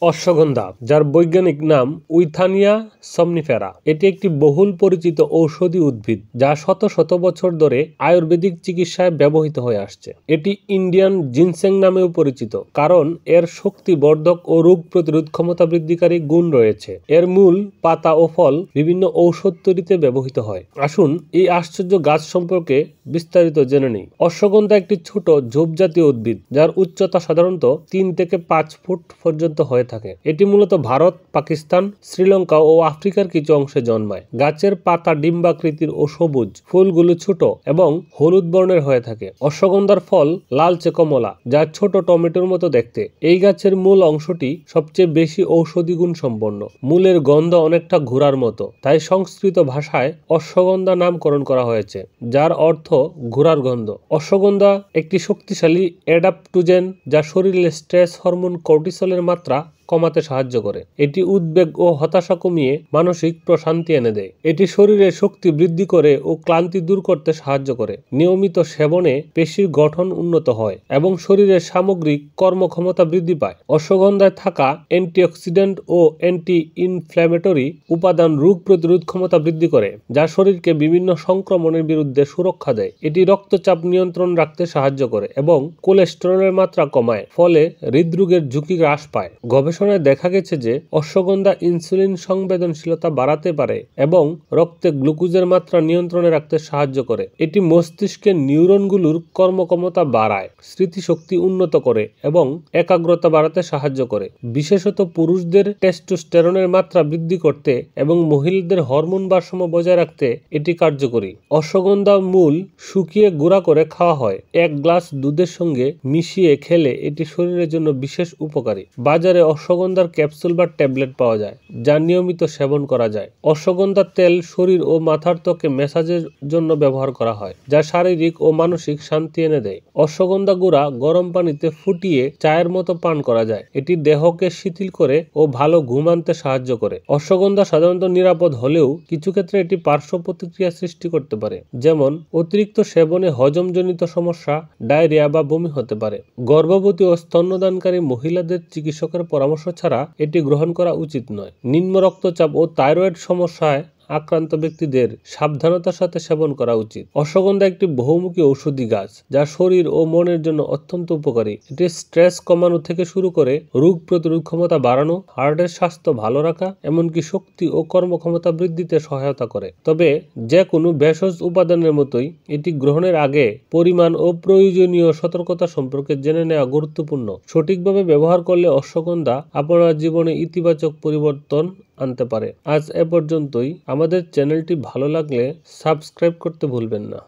অশ্বগন্ধা, যার বৈজ্ঞানিক নাম উইথানিয়া সমনিফেরা, এটি একটি বহুল পরিচিত ঔষধি উদ্ভিদ যা শত শত বছর ধরে আয়ুর্বেদিক চিকিৎসায় ব্যবহৃত হয়ে আসছে। এটি ইন্ডিয়ান জিনসেং নামেও পরিচিত কারণ এর শক্তিবর্ধক ও রোগ প্রতিরোধ ক্ষমতা বৃদ্ধিকারী গুণ রয়েছে। এর মূল, পাতা ও ফল বিভিন্ন ঔষধ তৈরিতে ব্যবহৃত হয়। আসুন এই আশ্চর্য গাছ সম্পর্কে বিস্তারিত জেনে নিই। অশ্বগন্ধা একটি ছোট ঝোপজাতীয় উদ্ভিদ যার উচ্চতা সাধারণত 3 থেকে 5 ফুট পর্যন্ত হয়ে থাকে। এটি মূলত ভারত, পাকিস্তান, শ্রীলঙ্কা ও আফ্রিকার কিছু অংশে জন্মায়। গাছের পাতা ডিম্বাকৃতির ও সবুজ, ফুলগুলো ছোট এবং হলুদ বর্ণের হয়ে থাকে। অশ্বগন্ধার ফল লালচে কমলা, যা ছোট টমেটোর মতো দেখতে। এই গাছের মূল অংশটি সবচেয়ে বেশি ঔষধি গুণ সম্পন্ন। মূলের গন্ধ অনেকটা ঘোড়ার মতো, তাই সংস্কৃত ভাষায় অশ্বগন্ধা নামকরণ করা হয়েছে, যার অর্থ ঘোড়ার গন্ধ। অশ্বগন্ধা একটি শক্তিশালী অ্যাডাপ্টোজেন যা শরীরে স্ট্রেস হরমোন কর্টিসলের মাত্রা কমাতে সাহায্য করে। এটি উদ্বেগ ও হতাশা কমিয়ে মানসিক প্রশান্তি এনে দেয়। এটি শরীরের শক্তি বৃদ্ধি করে ও ক্লান্তি দূর করতে সাহায্য করে। নিয়মিত সেবনে পেশির গঠন উন্নত হয় এবং শরীরের সামগ্রিক কর্মক্ষমতা বৃদ্ধি পায়। অশ্বগন্ধায় থাকা অ্যান্টিঅক্সিডেন্ট ও অ্যান্টি ইনফ্ল্যামেটরি উপাদান রোগ প্রতিরোধ ক্ষমতা বৃদ্ধি করে, যা শরীরকে বিভিন্ন সংক্রমণের বিরুদ্ধে সুরক্ষা দেয়। এটি রক্তচাপ নিয়ন্ত্রণ রাখতে সাহায্য করে এবং কোলেস্টেরলের মাত্রা কমায়, ফলে হৃদরোগের ঝুঁকি হ্রাস পায়। গবেষণায় দেখা গেছে যে অশ্বগন্ধা ইনসুলিন সংবেদনশীলতা বাড়াতে পারে এবং রক্তে গ্লুকোজের মাত্রা নিয়ন্ত্রণে রাখতে সাহায্য করে। এটি মস্তিষ্কের নিউরনগুলোর কর্মক্ষমতা বাড়ায়, স্মৃতিশক্তি উন্নত করে এবং একাগ্রতা বাড়াতে সাহায্য করে। বিশেষত পুরুষদের টেস্টোস্টেরনের মাত্রা বৃদ্ধি করতে এবং মহিলাদের হরমোন ভারসাম্য বজায় রাখতে এটি কার্যকরী। অশ্বগন্ধা মূল শুকিয়ে গুঁড়া করে খাওয়া হয়। 1 গ্লাস দুধের সঙ্গে মিশিয়ে খেলে এটি শরীরের জন্য বিশেষ উপকারী। বাজারে অশ্বগন্ধার ক্যাপসুল বা ট্যাবলেট পাওয়া যায়, যা নিয়মিত সেবন করা যায়। অশ্বগন্ধার তেল শরীর ও মাথার ত্বকে ম্যাসাজের জন্য ব্যবহার করা হয়, যা শারীরিক ও মানসিক শান্তি এনে দেয়। অশ্বগন্ধা গুঁড়া গরম পানিতে ফুটিয়ে চায়ের মতো পান করা যায়। এটি দেহকে শিথিল করে ও ভালো ঘুম আনতে সাহায্য করে। অশ্বগন্ধা সাধারণত নিরাপদ হলেও কিছু ক্ষেত্রে এটি পার্শ্ব প্রতিক্রিয়া সৃষ্টি করতে পারে, যেমন অতিরিক্ত সেবনে হজমজনিত সমস্যা, ডায়রিয়া বা বমি হতে পারে। গর্ভবতী ও স্তন্যদানকারী মহিলাদের চিকিৎসকের পরামর্শ ছাড়া এটি গ্রহণ করা উচিত নয়। নিম্ন রক্তচাপ ও থাইরয়েড সমস্যায় আক্রান্ত ব্যক্তিদের সাবধানতার সাথে সেবন করা উচিত। অশ্বগন্ধা একটি বহুমুখী ঔষধি গাছ যা শরীর ও মনের জন্য অত্যন্ত উপকারী। এটি স্ট্রেস কমানো থেকে শুরু করে রোগ প্রতিরোধ ক্ষমতা বাড়ানো, হার্টের স্বাস্থ্য ভালো রাখা, এমনকি শক্তি ও কর্মক্ষমতা বৃদ্ধিতে সহায়তা করে। তবে যে কোনো ভেষজ উপাদানের মতোই এটি গ্রহণের আগে পরিমাণ ও প্রয়োজনীয় সতর্কতা সম্পর্কে জেনে নেওয়া গুরুত্বপূর্ণ। সঠিকভাবে ব্যবহার করলে অশ্বগন্ধা আপনার জীবনে ইতিবাচক পরিবর্তন আনতে পারে। আজ এ পর্যন্তই। আমাদের চ্যানেলটি ভালো লাগলে সাবস্ক্রাইব করতে ভুলবেন না।